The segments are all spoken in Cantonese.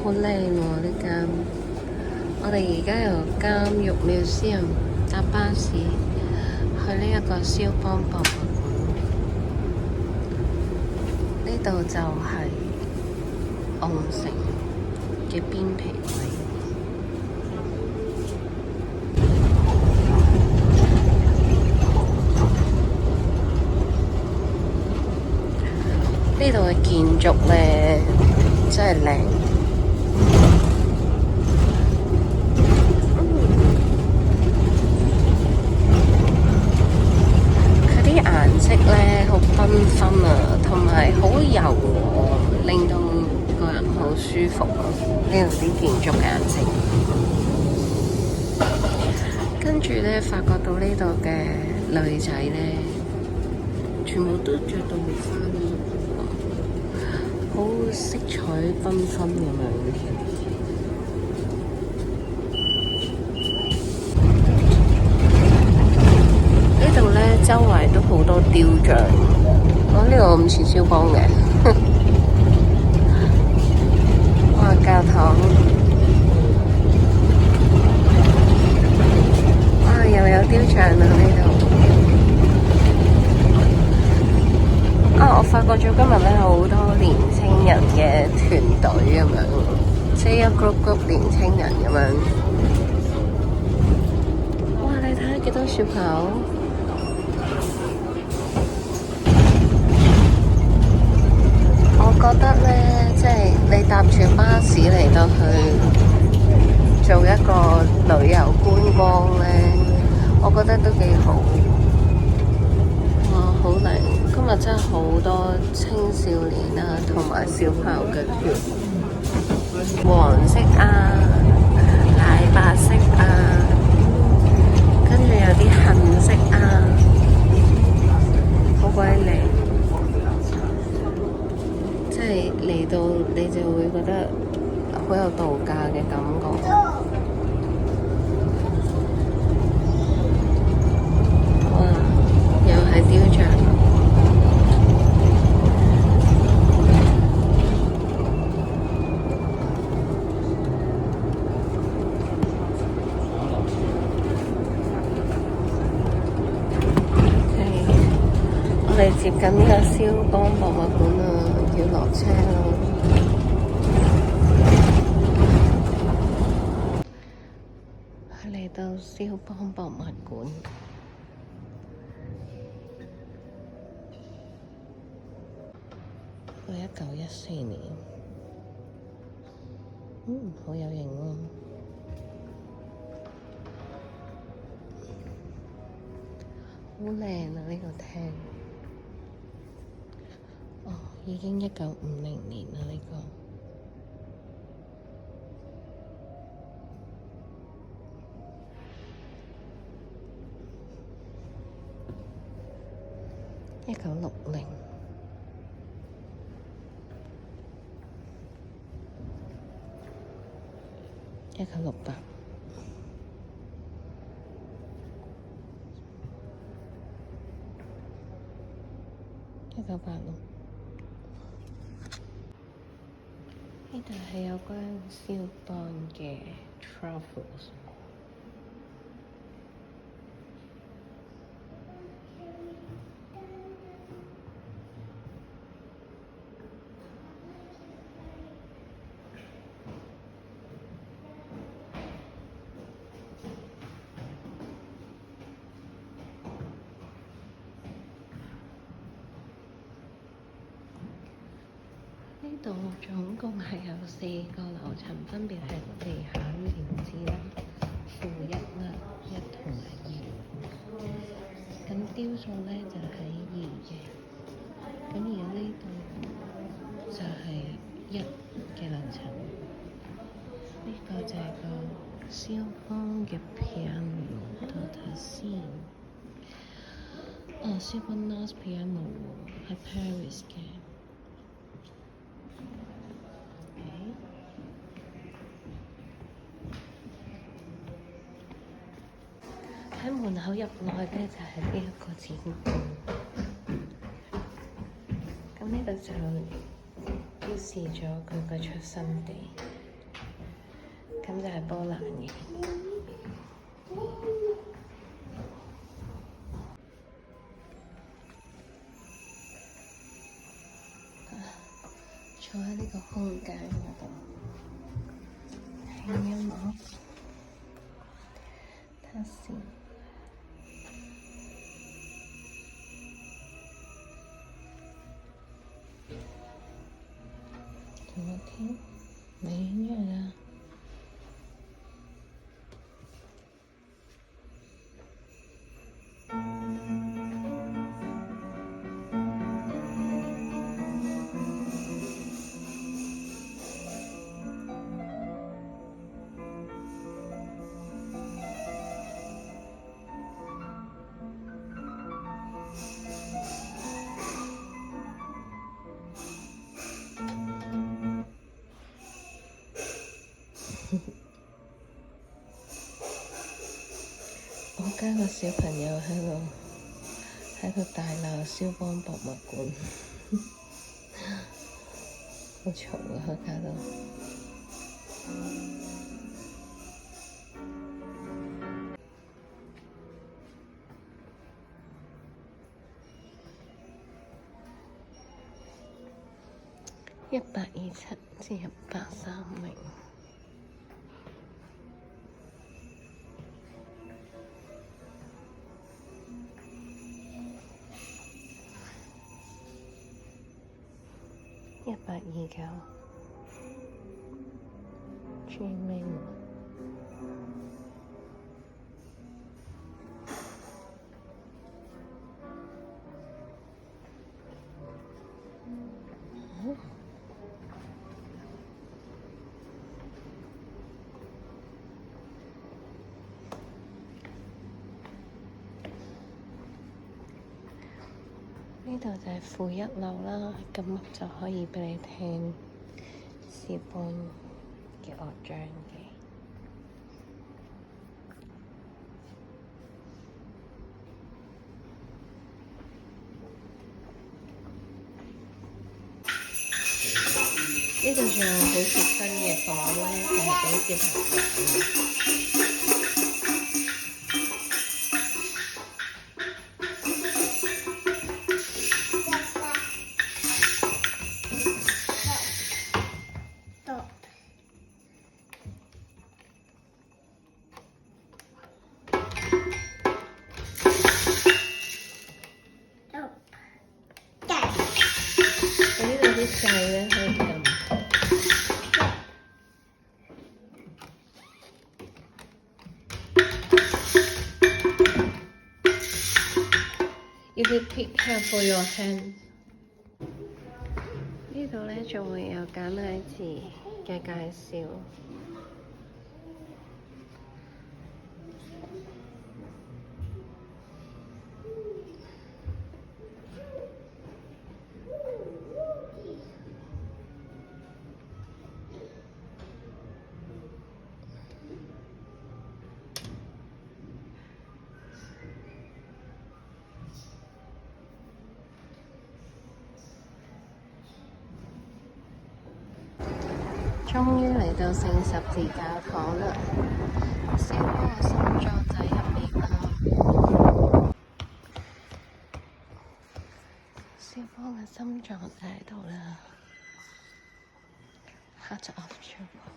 好靚喎呢間。我哋而家由監獄Museum搭巴士去呢一個蕭邦博物館。呢度就係昂城嘅邊皮位。呢度嘅建築咧真係靚，佢啲顏色咧好繽紛啊，同埋好柔和，令到個人好舒服啊！呢度啲建築嘅顏色，跟住咧發覺到呢度嘅女仔咧，全部都着到好花衣。好色彩繽紛咁樣，呢度咧周圍都好多雕像，呢度咁似蕭邦嘅，哇！教堂，哇！又有雕像啊呢度。我發覺咗今日咧好多年青人嘅團隊咁樣，即係一 group 年青人咁樣。哇！你睇下幾多小朋友？我覺得咧，即係你搭住巴士嚟到去做一個旅遊觀光咧，我覺得都幾好。哇！好靚！今日真係好多青少年啊，同埋小朋友嘅團，黃色啊、奶白色啊，跟住有啲杏色啊，好鬼靚！即係嚟到你就會覺得好有度假嘅感覺。哇！又係雕像。我哋接近呢個蕭邦博物館啊，要落車啦。嚟到蕭邦博物館，1914年，好有型喎，好靚啊呢個廳。已經1950年啦呢個。1960。1968。1986。呢度係有關蕭邦嘅 truffles。呢度總共係有4個樓層，分別係地下連接啦、負1啦、1同埋2。咁雕塑咧就喺2嘅，咁而家呢度就係1嘅樓層。呢個就係個蕭邦嘅 piano， 等我睇先。蕭邦 last piano 喺 Paris 嘅。喺門口入內咧就係呢一個展館，咁呢度就標示咗佢個出生地，咁就係波蘭嘅。坐喺呢個空間嗰度聽音樂，睇下先。同我聽，沒音樂啊。我家個小朋友喺度大鬧蕭邦博物館，好嘈啊！佢家度127至130名。129最尾呢度就係負一樓啦，咁就可以畀你聽肖邦嘅樂章嘅。呢度仲有好似新嘅房咧，就係畀小朋友玩。呢度啲掣咧可以撳。If you pick careful your hand。呢度咧仲會有簡體字嘅介紹。終於嚟到聖十字教堂啦！肖邦嘅心臟就喺入面啦，肖邦嘅心臟就喺度啦。Heart of Chopin。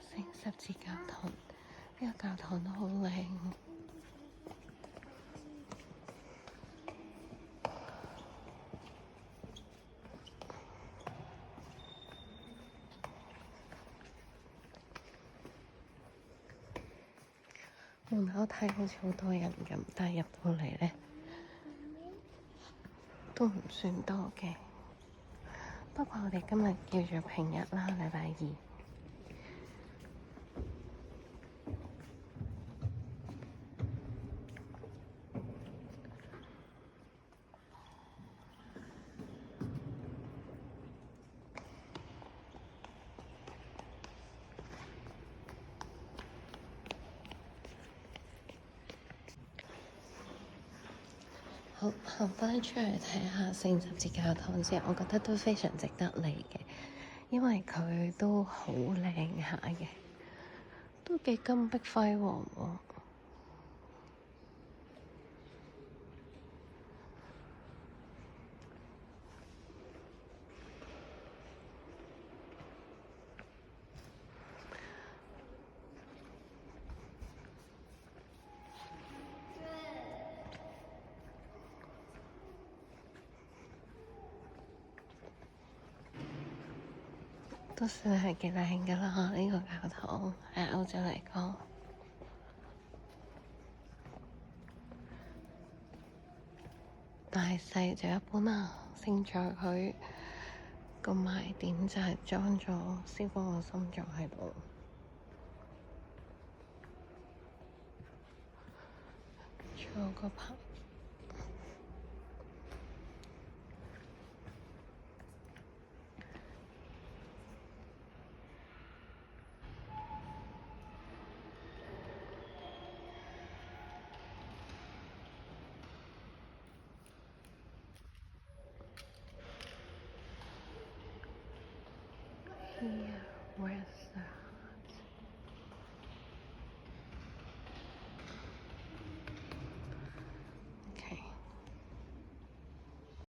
聖十字教堂，呢個教堂都好靚。門口睇好似好多人咁，但係入到嚟咧都唔算多嘅。不過我哋今日叫做平日啦，禮拜二。好，行翻出嚟睇下聖十字教堂之後，我覺得都非常值得嚟嘅，因為佢都好靚下嘅，都幾金碧輝煌喎。都算係幾靚㗎啦，呢個教堂喺歐洲嚟講，大細就一般啦。勝在佢個賣點就係裝咗燒嗰個心臟喺度，仲有個牌。Here, rest.